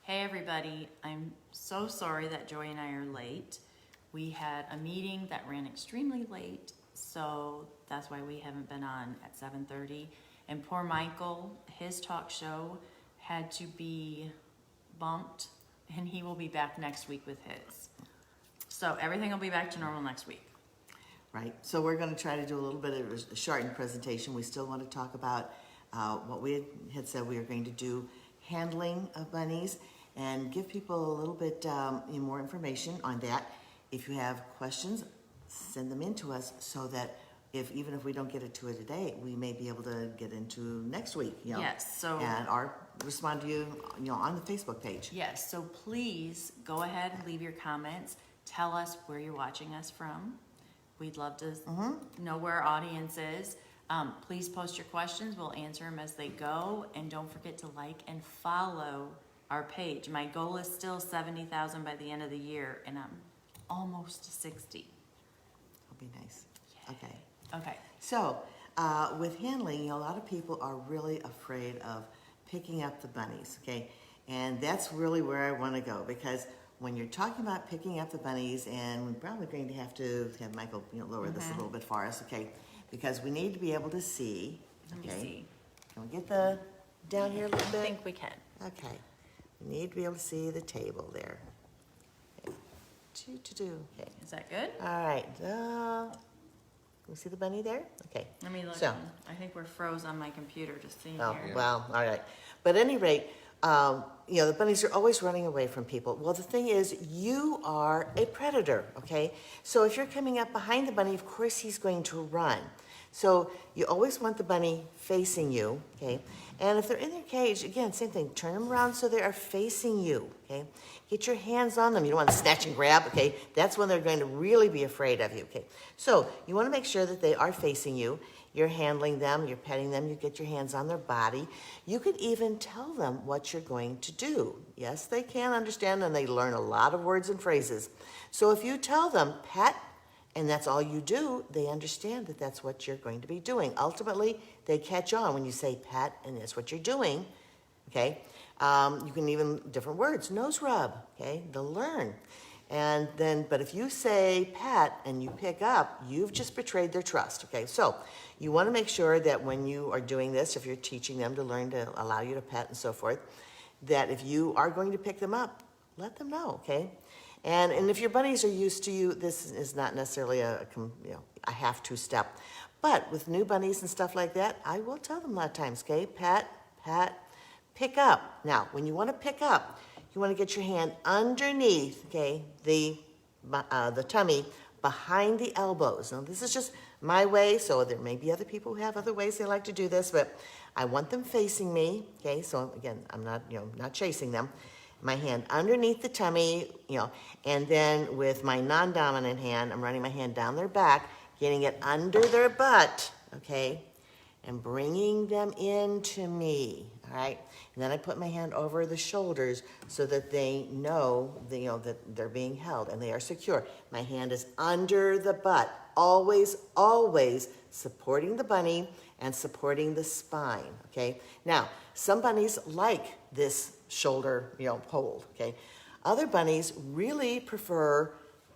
Hey everybody, I'm so sorry that Joy and I are late. We had a meeting that ran extremely late, so that's why we haven't been on at 7:30. And poor Michael, his talk show had to be bumped, and he will be back next week with his. So everything will be back to normal next week. Right, so we're going to try to do a little bit of a shortened presentation. We still want to talk about what we had said we were going to do, handling of bunnies, and give people a little bit more information on that. If you have questions, send them in to us so that even if we don't get it to it today, we may be able to get into next week. Yes, so and respond to you, on the Facebook page. Yes, so please go ahead and leave your comments. Tell us where you're watching us from. We'd love to know where our audience is. Please post your questions. We'll answer them as they go. And don't forget to like and follow our page. My goal is still 70,000 by the end of the year, and I'm almost to 60. That'll be nice. Yay. Okay. So, with handling, a lot of people are really afraid of picking up the bunnies, okay? And that's really where I want to go, because when you're talking about picking up the bunnies, and we're probably going to have Michael, lower this a little bit for us, okay? Because we need to be able to see, okay? Let me see. Can we get down here a little bit? I think we can. Okay. We need to be able to see the table there. Okay. Okay. Is that good? All right. Can we see the bunny there? Okay. Let me look. So, I think we're froze on my computer just seeing oh, here. well, all right. But at any rate, the bunnies are always running away from people. Well, the thing is, you are a predator, okay? So if you're coming up behind the bunny, of course he's going to run. So you always want the bunny facing you, okay? And if they're in their cage, again, same thing. Turn them around so they are facing you, okay? Get your hands on them. You don't want to snatch and grab, okay? That's when they're going to really be afraid of you, okay? So you want to make sure that they are facing you. You're handling them, you're petting them, you get your hands on their body. You could even tell them what you're going to do. Yes, they can understand, and they learn a lot of words and phrases. So if you tell them, pet, and that's all you do, they understand that that's what you're going to be doing. Ultimately, they catch on when you say pet, and that's what you're doing, okay? You can even, different words, nose rub, okay? They'll learn. And then, but if you say pet and you pick up, you've just betrayed their trust, okay? So you want to make sure that when you are doing this, if you're teaching them to learn to allow you to pet and so forth, that if you are going to pick them up, let them know, okay? And if your bunnies are used to you, this is not necessarily a have-to step. But with new bunnies and stuff like that, I will tell them a lot of times, okay? Pet, pick up. Now, when you want to pick up, you want to get your hand underneath, okay, the tummy, behind the elbows. Now, this is just my way, so there may be other people who have other ways they like to do this, but I want them facing me, okay? So again, I'm not, not chasing them. My hand underneath the tummy, and then with my non-dominant hand, I'm running my hand down their back, getting it under their butt, okay, and bringing them into me, all right? And then I put my hand over the shoulders so that they know, that they're being held and they are secure. My hand is under the butt, always, always supporting the bunny and supporting the spine, okay? Now, some bunnies like this shoulder, hold, okay? Other bunnies really prefer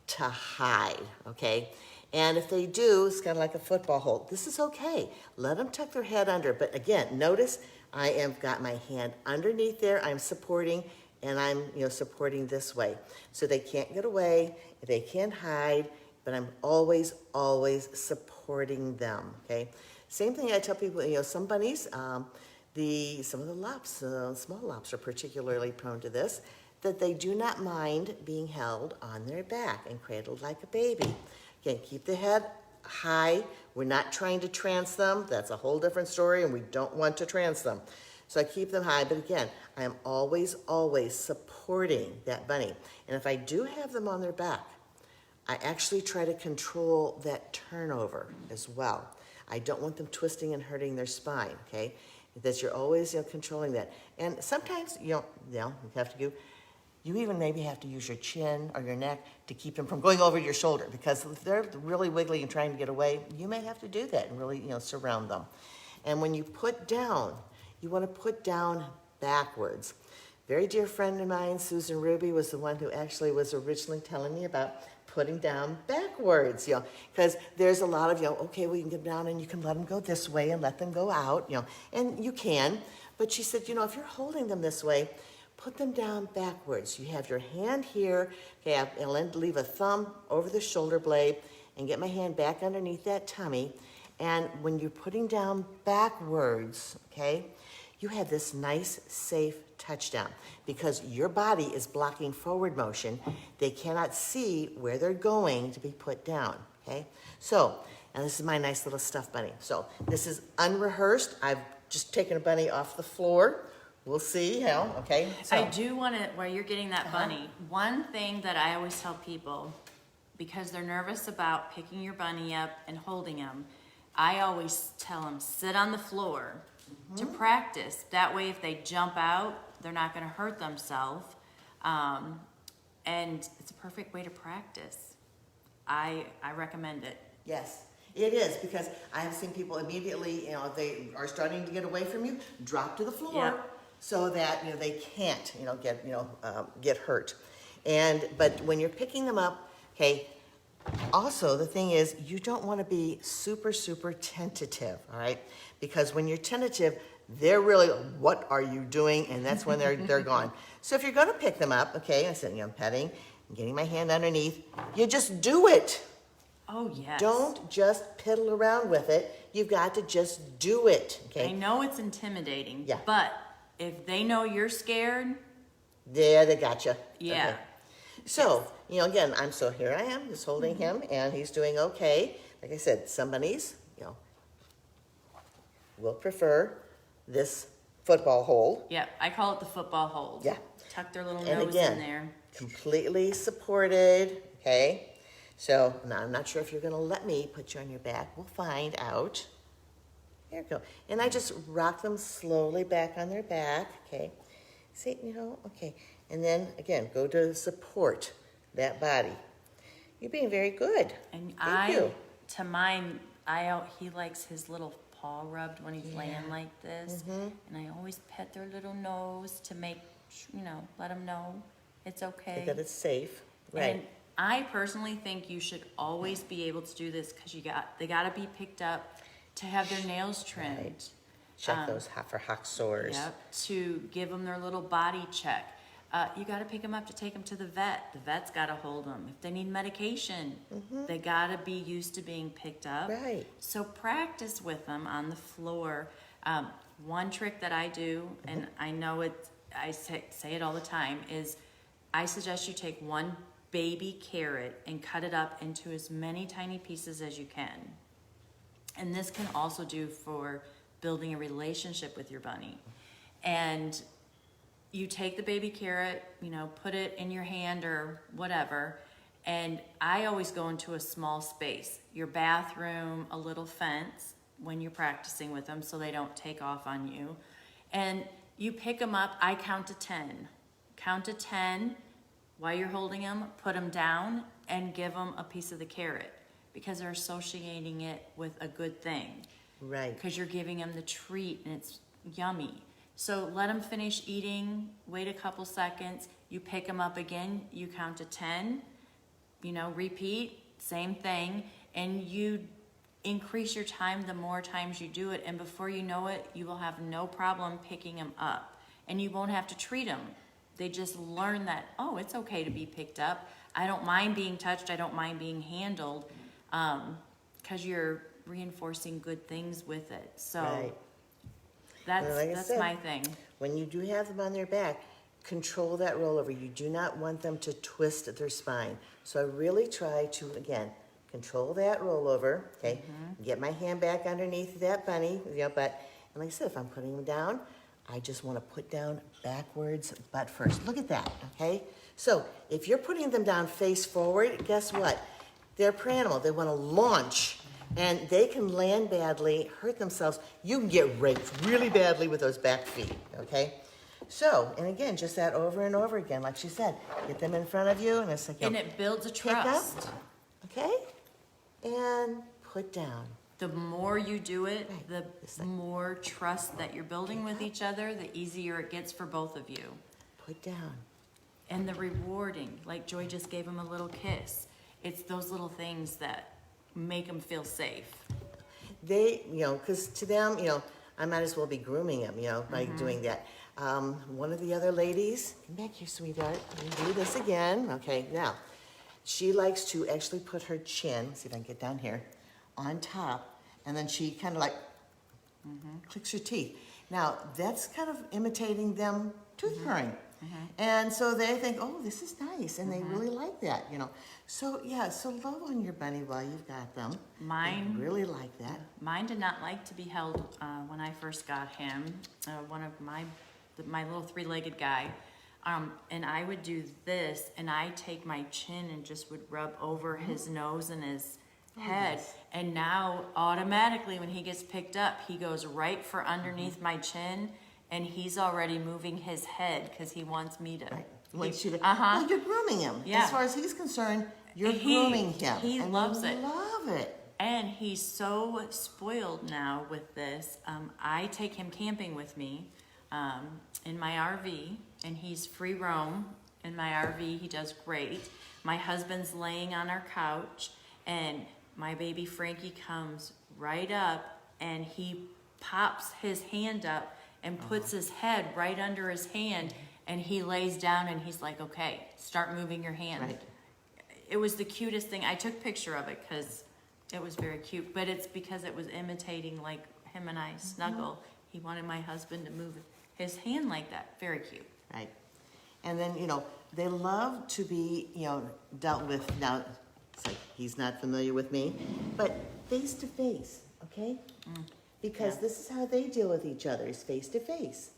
to hide, okay? And if they do, it's kind of like a football hold. This is okay. Let them tuck their head under. But again, notice I have got my hand underneath there. I'm supporting, and I'm supporting this way. So they can't get away. They can't hide, but I'm always, always supporting them, okay? Same thing I tell people, some bunnies, some of the lops, small lops are particularly prone to this, that they do not mind being held on their back and cradled like a baby. Again, keep the head high. We're not trying to trance them. That's a whole different story, and we don't want to trance them. So I keep them high, but again, I am always, always supporting that bunny. And if I do have them on their back, I actually try to control that turnover as well. I don't want them twisting and hurting their spine, okay? That you're always controlling that. And sometimes, you have to do, you even maybe have to use your chin or your neck to keep them from going over your shoulder, because if they're really wiggly and trying to get away, you may have to do that and really, surround them. And when you put down, you want to put down backwards. very dear friend of mine, Susan Ruby, was the one who actually was originally telling me about putting down backwards, because there's a lot of, okay, well, you can get down and you can let them go this way and let them go out, and you can. But she said, if you're holding them this way, put them down backwards. You have your hand here, okay, and leave a thumb over the shoulder blade and get my hand back underneath that tummy. And when you're putting down backwards, okay, you have this nice, safe touchdown because your body is blocking forward motion. They cannot see where they're going to be put down, okay? So, and this is my nice little stuffed bunny. So this is unrehearsed. I've just taken a bunny off the floor. We'll see how, okay? So, I do want to, while you're getting that bunny, one thing that I always tell people, because they're nervous about picking your bunny up and holding him, I always tell them, sit on the floor to practice. That way, if they jump out, they're not going to hurt themselves. And it's a perfect way to practice. I recommend it. yes, it is, because I have seen people immediately, they are starting to get away from you, drop to the floor. Yep. So that they can't get hurt. But when you're picking them up, okay, also the thing is you don't want to be super tentative, all right, because when you're tentative, they're really, what are you doing? And that's when they're gone. So if you're going to pick them up, okay, I said, petting and getting my hand underneath, you just do it. Oh, yes. Don't just piddle around with it. You've got to just do it, okay? I know it's intimidating, Yeah. but if they know you're scared, Yeah, they gotcha. yeah. Okay. So, again, here I am, just holding him, and he's doing okay. Like I said, some bunnies, will prefer this football hold. Yeah, I call it the football hold. Yeah. Tuck their little And nose again, in there. completely supported, okay? So, now I'm not sure if you're gonna let me put you on your back. We'll find out. There you go. And I just rock them slowly back on their back, okay? See, okay. And then, again, go to support that body. You're being very good. And Thank you. to mine, he likes his little paw rubbed when he's laying like this. And I always pet their little nose to make, let them know it's okay. That it's safe, right? And I personally think you should always be able to do this because they got to be picked up to have their nails trimmed. Right. Check those for hock sores. Yep, to give them their little body check. You got to pick them up to take them to the vet. The vet's got to hold them. If they need medication, they got to be used to being picked up. Right. So practice with them on the floor. One trick that I do, and I know I say it all the time, is I suggest you take one baby carrot and cut it up into as many tiny pieces as you can. And this can also do for building a relationship with your bunny. And you take the baby carrot, put it in your hand or whatever, and I always go into a small space, your bathroom, a little fence when you're practicing with them so they don't take off on you. And you pick them up, I count to 10. Count to 10 while you're holding them, put them down, and give them a piece of the carrot because they're associating it with a good thing. Right. Because you're giving them the treat and it's yummy. So let them finish eating, wait a couple seconds, you pick them up again, you count to 10, repeat, same thing, and you increase your time the more times you do it, and before you know it, you will have no problem picking them up, and you won't have to treat them. They just learn that, oh, it's okay to be picked up. I don't mind being touched, I don't mind being handled, because you're reinforcing good things with it. So. Right. That's Like I said, my thing. When you do have them on their back, control that rollover. You do not want them to twist their spine. So I really try to, again, control that rollover, okay? Get my hand back underneath that bunny, and like I said, if I'm putting them down, I just want to put down backwards, butt first. Look at that, okay? So if you're putting them down face forward, guess what? They're a prey animal. They want to launch. And they can land badly, hurt themselves. You can get raped really badly with those back feet, okay? So, and again, just that over and over again, like she said, get them in front of you, and it's like, And it builds a pick up, trust. okay? And put down. The more you do it, Right. the Just like- more trust that you're building with each other, the easier it gets for both of you. put down. And the rewarding, like Joy just gave him a little kiss. It's those little things that make them feel safe. They, because to them, I might as well be grooming them, by doing that. One of the other ladies, come back here, sweetheart. Let me do this again. Okay, now, she likes to actually put her chin, see if I can get down here, on top, and then she kind of like clicks her teeth. Now, that's kind of imitating them tooth purring. And so they think, oh, this is nice, and they really like that, So, yeah, so love on your bunny while you've got them. Mine They really like that. Mine did not like to be held when I first got him. One of my little three-legged guy. And I would do this, and I take my chin and just would rub over his nose and his head. Yes. And now, automatically, when he gets picked up, he goes right for underneath my chin, and he's already moving his head because he wants me to. Right. Wants you to, Uh-huh. well, you're grooming him. Yeah. As far as he's concerned, you're grooming him. He and loves you it. Love it. And he's so spoiled now with this. I take him camping with me in my RV, and he's free roam in my RV. He does great. My husband's laying on our couch, and my baby Frankie comes right up, and he pops his hand up and puts his head right under his hand, and he lays down, and he's like, okay, start moving your hand. Right. It was the cutest thing. I took a picture of it because it was very cute, but it's because it was imitating like him and I snuggle. He wanted my husband to move his hand like that. Very cute. Right. And then, they love to be, dealt with. Now, it's like he's not familiar with me, but face to face, okay? Because Yeah. this is how they deal with each other, is face to face.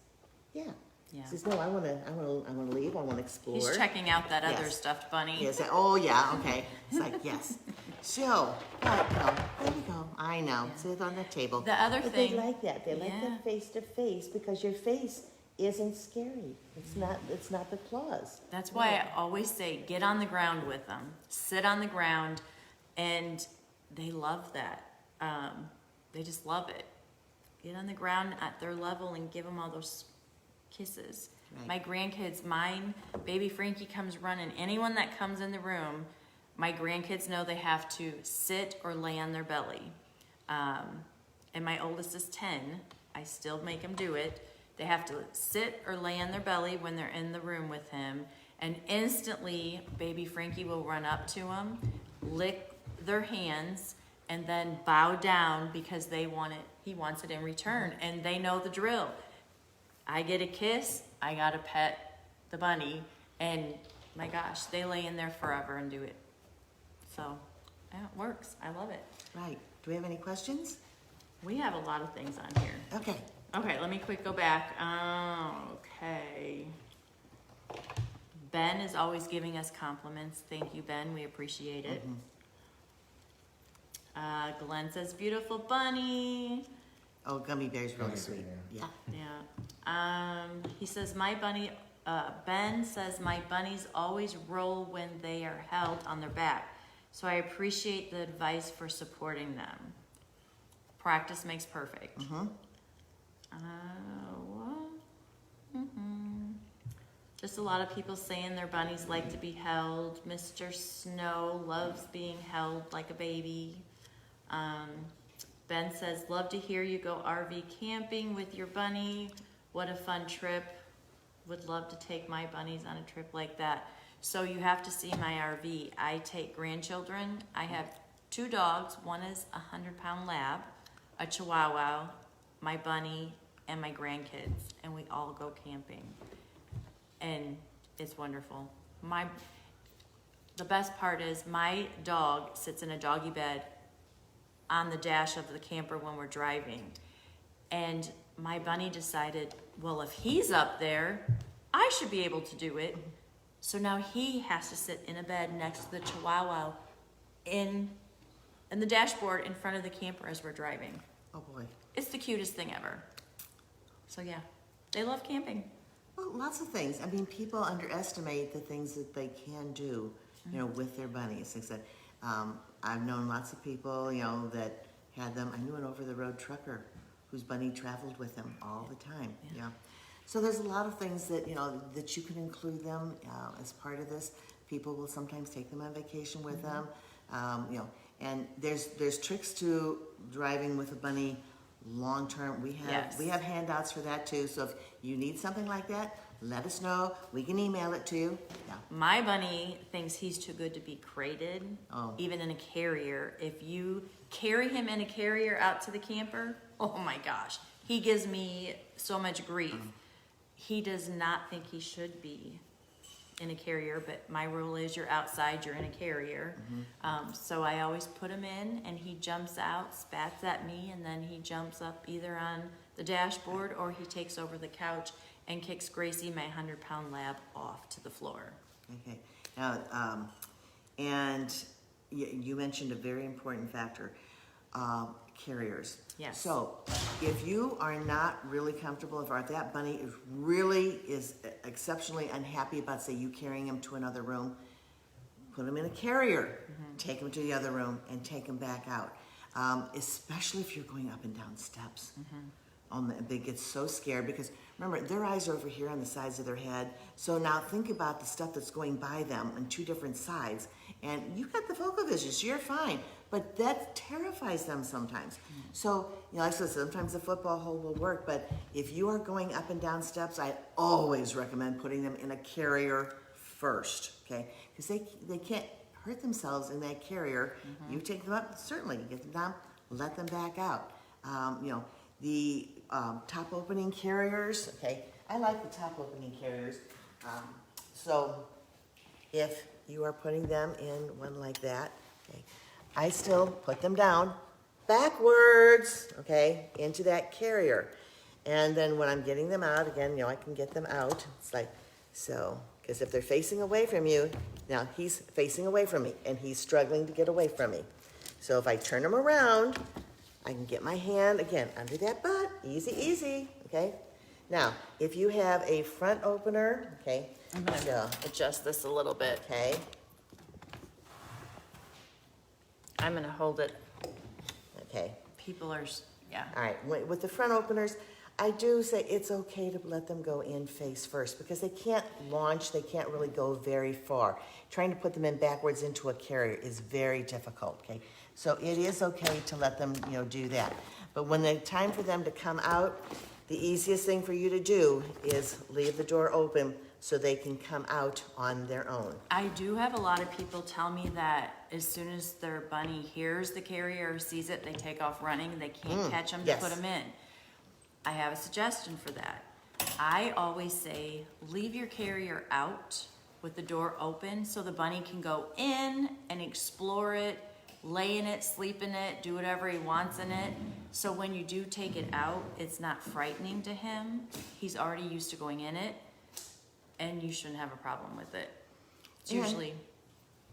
Yeah. Yeah. He says, no, I want to leave. I want to explore. He's checking out that other Yes. stuffed bunny. Yes. Oh, yeah. Okay. It's like, yes. So, but, there you go. I know. Sit on the table. The other But thing- they like that. They like Yeah. the face to face because your face isn't scary. It's not. It's not the claws. That's why I always say, get on the ground with them. Sit on the ground, and they love that. They just love it. Get on the ground at their level and give them all those kisses. Right. My grandkids, mine, baby Frankie comes running. Anyone that comes in the room, my grandkids know they have to sit or lay on their belly. And my oldest is 10. I still make them do it. They have to sit or lay on their belly when they're in the room with him. And instantly, baby Frankie will run up to them, lick their hands, and then bow down because they want it. He wants it in return, and they know the drill. I get a kiss, I gotta pet the bunny, and my gosh, they lay in there forever and do it. So, yeah, it works. I love it. Right. Do we have any questions? We have a lot of things on here. Okay. Okay, let me quick go back. Okay. Ben is always giving us compliments. Thank you, Ben. We appreciate it. Glenn says, beautiful bunny. Oh, gummy bear's really Gummy sweet. bear. Yeah. Yeah. He says, Ben says, my bunnies always roll when they are held on their back. So I appreciate the advice for supporting them. Practice makes perfect. Just a lot of people saying their bunnies like to be held. Mr. Snow loves being held like a baby. Ben says, love to hear you go RV camping with your bunny. What a fun trip. Would love to take my bunnies on a trip like that. So you have to see my RV. I take grandchildren. I have 2 dogs. One is a 100-pound lab, a Chihuahua, my bunny, and my grandkids. And we all go camping. And it's wonderful. The best part is my dog sits in a doggy bed on the dash of the camper when we're driving. And my bunny decided, well, if he's up there, I should be able to do it. So now he has to sit in a bed next to the Chihuahua in the dashboard in front of the camper as we're driving. Oh, boy. It's the cutest thing ever. So yeah, they love camping. Well, lots of things. I mean, people underestimate the things that they can do, with their bunnies. Like I said, I've known lots of people, that had them. I knew an over-the-road trucker whose bunny traveled with him all the time. Yeah. So there's a lot of things that, that you can include them as part of this. People will sometimes take them on vacation with them, and there's tricks to driving with a bunny long term. We have handouts for that too. So if you need something like that, let us know. We can email it to you. Yeah. My bunny thinks he's too good to be crated, even in a carrier. If you carry him in a carrier out to the camper, oh my gosh, he gives me so much grief. He does not think he should be in a carrier, but my rule is you're outside, you're in a carrier. So I always put him in, and he jumps out, spats at me, and then he jumps up either on the dashboard or he takes over the couch and kicks Gracie, my 100-pound lab, off to the floor. Okay. Now, and you mentioned a very important factor, carriers. Yes. So if you are not really comfortable, if that bunny is exceptionally unhappy about, say, you carrying him to another room, put him in a carrier, take him to the other room, and take him back out. Especially if you're going up and down steps. They get so scared because, remember, their eyes are over here on the sides of their head. So now think about the stuff that's going by them on two different sides. And you've got the focal vision, so you're fine. But that terrifies them sometimes. So, like I said, sometimes the football hole will work. But if you are going up and down steps, I always recommend putting them in a carrier first, okay? Because they can't hurt themselves in that carrier. You take them up, certainly, you get them down, let them back out. The top opening carriers, okay, I like the top opening carriers. So if you are putting them in one like that, okay, I still put them down backwards, okay, into that carrier. And then when I'm getting them out, again, I can get them out. It's like, so, because if they're facing away from you, now he's facing away from me and he's struggling to get away from me. So if I turn him around, I can get my hand, again, under that butt, easy, easy, okay? Now, if you have a front opener, okay, I'm gonna adjust this a little bit. okay, I'm gonna hold it. okay. People are, yeah. All right, with the front openers, I do say it's okay to let them go in face first because they can't launch, they can't really go very far. Trying to put them in backwards into a carrier is very difficult, okay? So it is okay to let them, do that. But when the time for them to come out, the easiest thing for you to do is leave the door open so they can come out on their own. I do have a lot of people tell me that as soon as their bunny hears the carrier or sees it, they take off running. They can't catch them to put them in. I have a suggestion for that. I always say, leave your carrier out with the door open so the bunny can go in and explore it, lay in it, sleep in it, do whatever he wants in it. So when you do take it out, it's not frightening to him. He's already used to going in it, and you shouldn't have a problem with it. It's usually,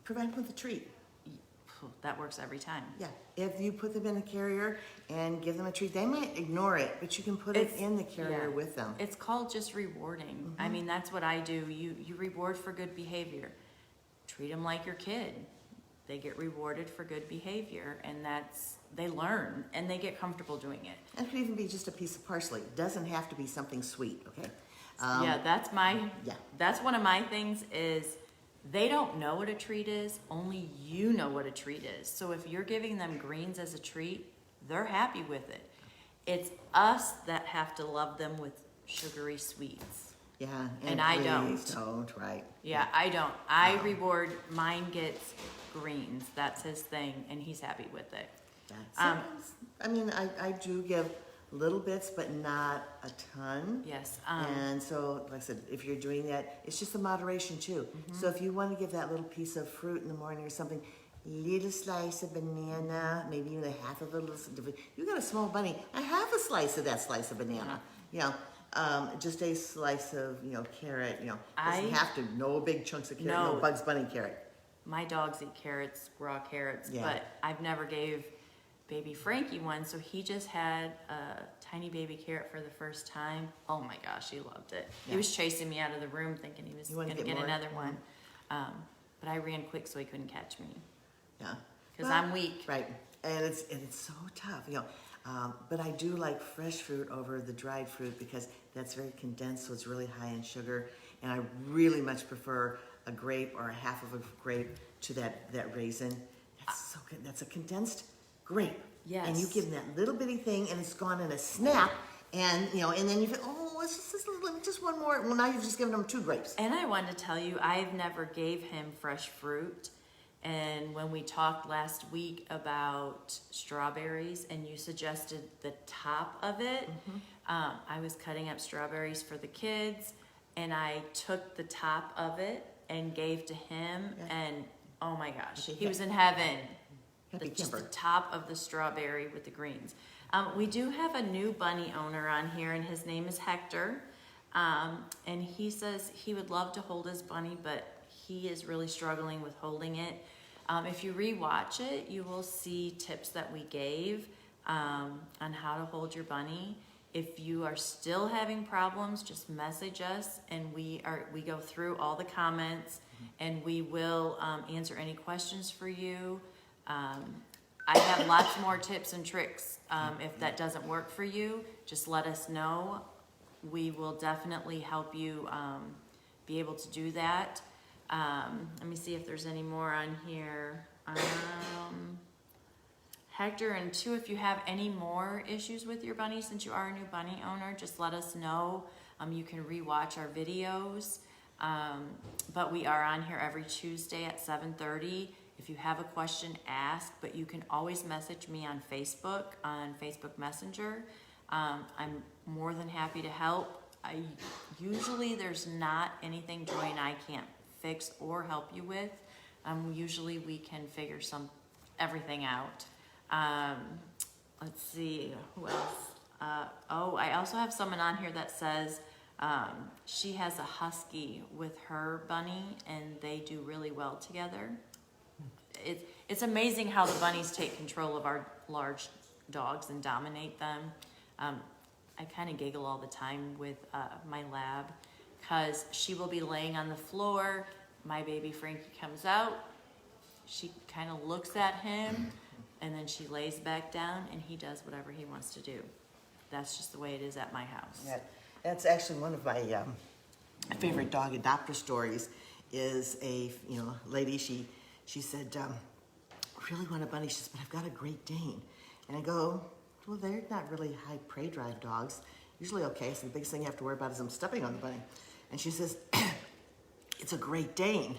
Provide them with a treat. that works every time. Yeah, if you put them in a carrier and give them a treat, they might ignore it, but you can put it in the carrier with them. It's called just rewarding. I mean, that's what I do. You reward for good behavior. Treat them like your kid. They get rewarded for good behavior, and they learn, and they get comfortable doing it. It could even be just a piece of parsley. It doesn't have to be something sweet, okay? That's one of my things is they don't know what a treat is, only you know what a treat is. So if you're giving them greens as a treat, they're happy with it. It's us that have to love them with sugary sweets. Yeah, and I don't, right? Yeah, I don't. I reward, mine gets greens. That's his thing, and he's happy with it. I mean, I do give little bits, but not a ton. Yes. And so, like I said, if you're doing that, it's just a moderation too. So if you want to give that little piece of fruit in the morning or something, little slice of banana, maybe even a half of a little. You got a small bunny, a half a slice of that slice of banana. Just a slice of carrot. Doesn't have to. No big chunks of carrot. No Bugs Bunny carrot. My dogs eat carrots, raw carrots, Yeah. but I've never gave baby Frankie one, so he just had a tiny baby carrot for the first time. Oh my gosh, he loved it. Yeah. He was chasing me out of the room thinking he was You wanna going to get get more? another one. But I ran quick so he couldn't catch me Yeah. because I'm weak. Right, and it's so tough, but I do like fresh fruit over the dried fruit because that's very condensed, so it's really high in sugar. And I really much prefer a grape or a half of a grape to that raisin. That's so good. That's a condensed grape. Yes. And you give them that little bitty thing, and it's gone in a snap. And and then you feel, oh, it's just one more. Well, now you've just given them 2 grapes. And I wanted to tell you, I've never gave him fresh fruit. And when we talked last week about strawberries, and you suggested the top of it, I was cutting up strawberries for the kids, and I took the top of it and gave to him, and oh my gosh, he was in heaven. Just the top of the strawberry with the greens. We do have a new bunny owner on here, and his name is Hector. And he says he would love to hold his bunny, but he is really struggling with holding it. If you rewatch it, you will see tips that we gave on how to hold your bunny. If you are still having problems, just message us, and we go through all the comments, and we will answer any questions for you. I have lots more tips and tricks. If that doesn't work for you, just let us know. We will definitely help you be able to do that. Let me see if there's any more on here. Hector, and 2, if you have any more issues with your bunny, since you are a new bunny owner, just let us know. You can rewatch our videos. But we are on here every Tuesday at 7:30. If you have a question, ask, but you can always message me on Facebook Messenger. I'm more than happy to help. Usually there's not anything Joy and I can't fix or help you with. Usually we can figure everything out. Let's see, who else? I also have someone on here that says she has a husky with her bunny, and they do really well together. It's amazing how the bunnies take control of our large dogs and dominate them. I kind of giggle all the time with my lab, because she will be laying on the floor. My baby Frankie comes out. She kind of looks at him, and then she lays back down, and he does whatever he wants to do. That's just the way it is at my house. Yeah, that's actually one of my favorite dog adopter stories. Is a lady. She said, I really want a bunny. She says, but I've got a Great Dane. And I go, well, they're not really high prey drive dogs. Usually okay, so the biggest thing you have to worry about is them stepping on the bunny. And she says, it's a Great Dane. I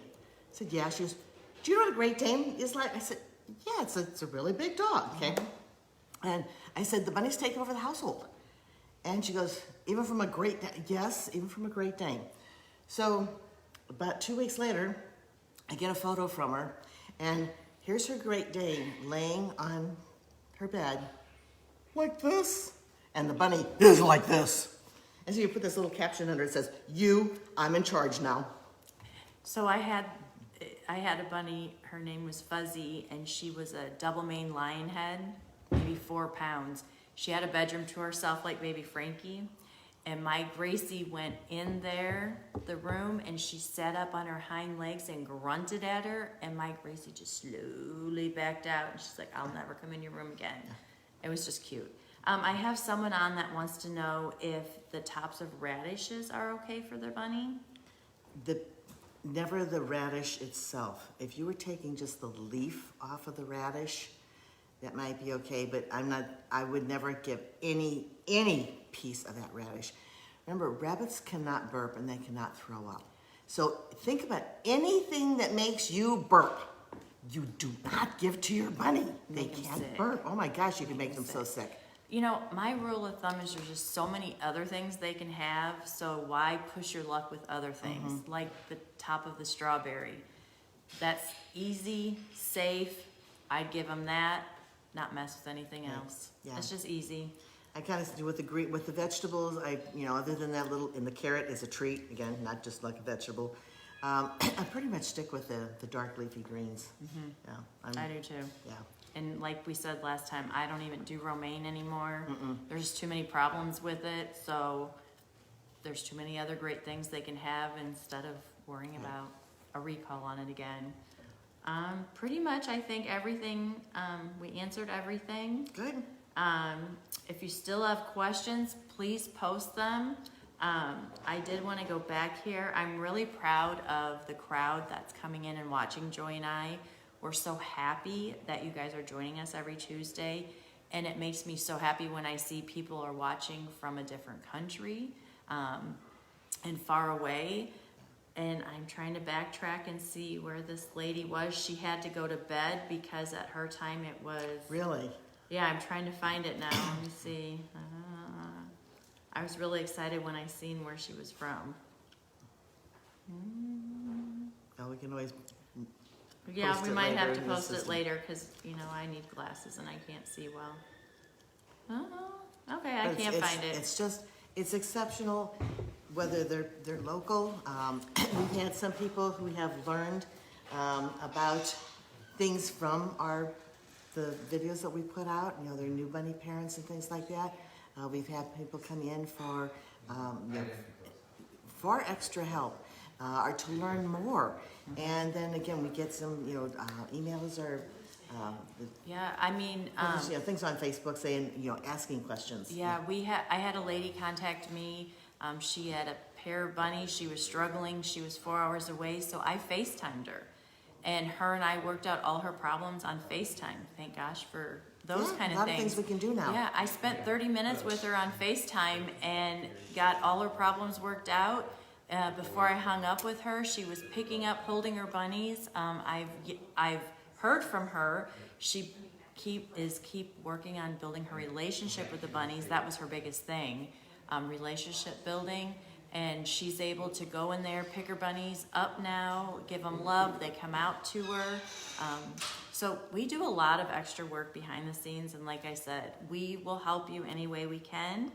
said, yeah. She goes, do you know what a Great Dane is like? I said, yeah, it's a really big dog, okay? And I said, the bunnies take over the household. And she goes, even from a Great Dane? Yes, even from a Great Dane. So about 2 weeks later, I get a photo from her, and here's her Great Dane laying on her bed like this, and the bunny is like this. And so you put this little caption under it, says, I'm in charge now. So I had a bunny, her name was Fuzzy, and she was a double mane lion head, maybe 4 pounds. She had a bedroom to herself like baby Frankie. And my Gracie went in the room, and she sat up on her hind legs and grunted at her, and my Gracie just slowly backed out, and she's like, I'll never come in your room again. It was just cute. I have someone on that wants to know if the tops of radishes are okay for their bunny. Never the radish itself. If you were taking just the leaf off of the radish, that might be okay, but I would never give any piece of that radish. Remember, rabbits cannot burp and they cannot throw up. So think about anything that makes you burp. You do not give to your bunny. They can't burp. Oh my gosh, you can make them so sick. My rule of thumb is there's just so many other things they can have, so why push your luck with other things? Like the top of the strawberry. That's easy, safe. I'd give them that, not mess with anything else. Yeah. It's just easy. I kind of do with the vegetables. Other than that and the carrot is a treat. Again, not just like a vegetable. I pretty much stick with the dark leafy greens. Yeah, I do too. Yeah. And like we said last time, I don't even do romaine anymore. There's just too many problems with it, so there's too many other great things they can have instead of worrying about a recall on it again. Pretty much, I think everything, we answered everything. Good. If you still have questions, please post them. I did want to go back here. I'm really proud of the crowd that's coming in and watching Joy and I. We're so happy that you guys are joining us every Tuesday. And it makes me so happy when I see people are watching from a different country and far away. And I'm trying to backtrack and see where this lady was. She had to go to bed because at her time it was... Really? Yeah, I'm trying to find it now. Let me see. I was really excited when I seen where she was from. Well, we can always Yeah, post we it might later have to in the post it system. later because, you know, I need glasses and I can't see well. Oh, okay, I But can't find it. It's just, it's exceptional, whether they're local. We've had some people who have learned about things from the videos that we put out. You know, they're new bunny parents and things like that. We've had people come in for for extra help or to learn more. And then again, we get some emails or Yeah, I mean, things on Facebook saying, asking questions. yeah, I had a lady contact me. She had a pair of bunnies. She was struggling. She was 4 hours away, so I FaceTimed her. And her and I worked out all her problems on FaceTime. Thank gosh for those kind of things. A lot of things we can do now. Yeah, I spent 30 minutes with her on FaceTime and got all her problems worked out. Before I hung up with her, she was picking up, holding her bunnies. I've heard from her. She keep working on building her relationship with the bunnies. That was her biggest thing, relationship building. And she's able to go in there, pick her bunnies up now, give them love. They come out to her. So we do a lot of extra work behind the scenes. And like I said, we will help you any way we can.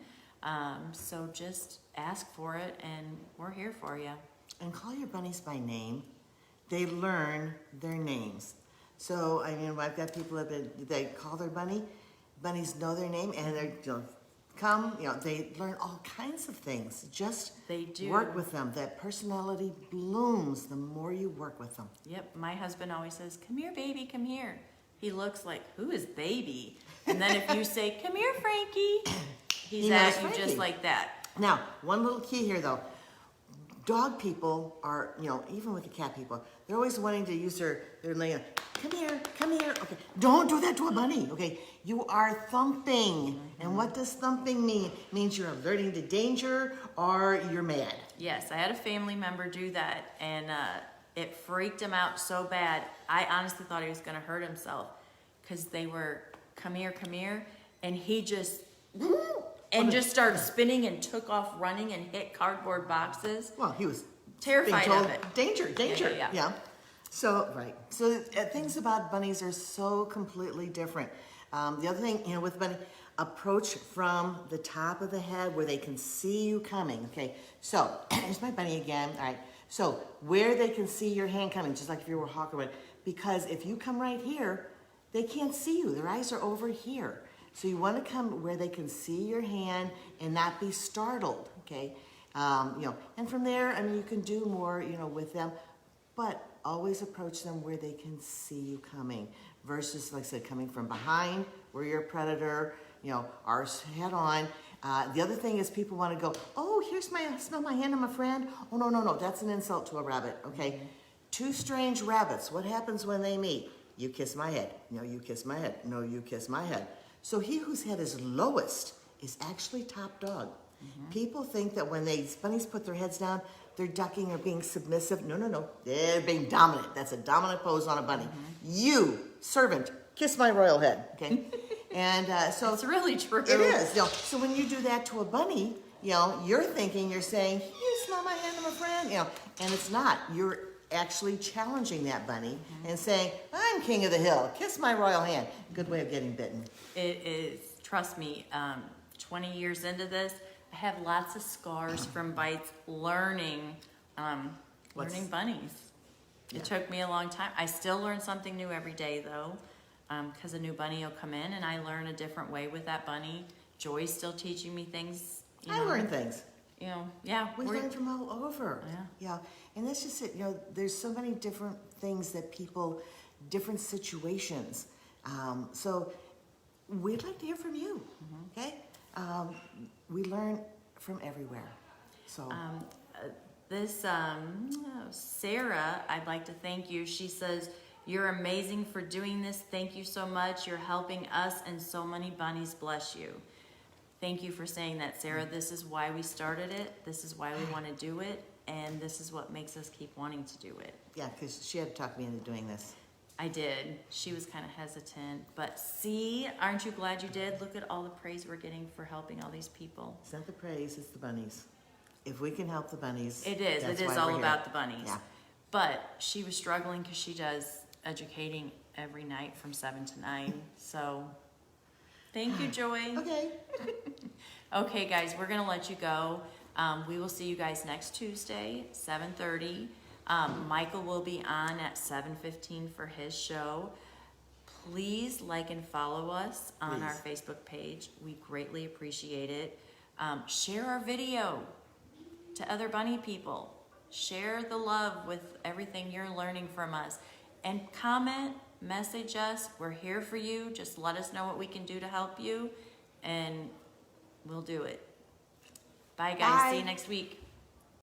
So just ask for it and we're here for you. And call your bunnies by name. They learn their names. So, I mean, I've got people they call their bunnies know their name, and they learn all kinds of things. Just They do. work with them. That personality blooms the more you work with them. Yep, my husband always says, "Come here, baby, come here." He looks like, "Who is baby?" And then if you say, "Come here, Frankie," he's He knows at you Frankie. just like that. Now, one little key here, though. Dog people are, even with the cat people, they're always wanting to use their laying. Come here. Okay, don't do that to a bunny. Okay, you are thumping, and what does thumping mean? It means you're alerting to danger or you're mad. Yes, I had a family member do that, and it freaked him out so bad. I honestly thought he was going to hurt himself because they were, "Come here," and he just started spinning and took off running and hit cardboard boxes. Well, he was Terrified being told, of it. Danger. Yeah. So, right. So things about bunnies are so completely different. The other thing, with bunny, approach from the top of the head where they can see you coming. Okay, so here's my bunny again. All right. So where they can see your hand coming, just like if you were a hawk or whatever. Because if you come right here, they can't see you. Their eyes are over here. So you want to come where they can see your hand and not be startled. Okay. And from there, I mean, you can do more, with them, but always approach them where they can see you coming versus, like I said, coming from behind where you're a predator, ours head on. The other thing is people want to go, "Oh, smell my hand, I'm a friend." Oh, no, that's an insult to a rabbit, okay? Two strange rabbits, what happens when they meet? You kiss my head. No, you kiss my head. No, you kiss my head. So he whose head is lowest is actually top dog. People think that when bunnies put their heads down, they're ducking or being submissive. No. They're being dominant. That's a dominant pose on a bunny. You, servant, kiss my royal head, okay? And so... It's really true. It is. So when you do that to a bunny, you're saying, "You smell my hand, I'm a friend," and it's not. You're actually challenging that bunny and saying, "I'm king of the hill. Kiss my royal hand." Good way of getting bitten. It is, trust me, 20 years into this, I have lots of scars from bites learning bunnies. It took me a long time. I still learn something new every day though, because a new bunny will come in and I learn a different way with that bunny. Joy's still teaching me things. I learn things. Yeah. We learn from all over. Yeah. And that's just it. There's so many different things that different situations. So we'd like to hear from you. Okay? We learn from everywhere. So, Sarah, I'd like to thank you. She says, "You're amazing for doing this. Thank you so much. You're helping us and so many bunnies. Bless you." Thank you for saying that, Sarah. This is why we started it. This is why we want to do it. And this is what makes us keep wanting to do it. yeah, because she had to talk me into doing this. I did. She was kind of hesitant. But see, aren't you glad you did? Look at all the praise we're getting for helping all these people. It's not the praise, it's the bunnies. If we can help the bunnies, It is. that's It is why all we're about here. the bunnies. Yeah. But she was struggling because she does educating every night from 7 to 9. So thank you, Joy. Okay. Okay, guys, we're going to let you go. We will see you guys next Tuesday, 7:30. Michael will be on at 7:15 for his show. Please like and follow us on our Facebook page. We greatly appreciate it. Share our video to other bunny people. Share the love with everything you're learning from us. And comment, message us. We're here for you. Just let us know what we can do to help you, and we'll do it. Bye, guys. Bye. See you next week.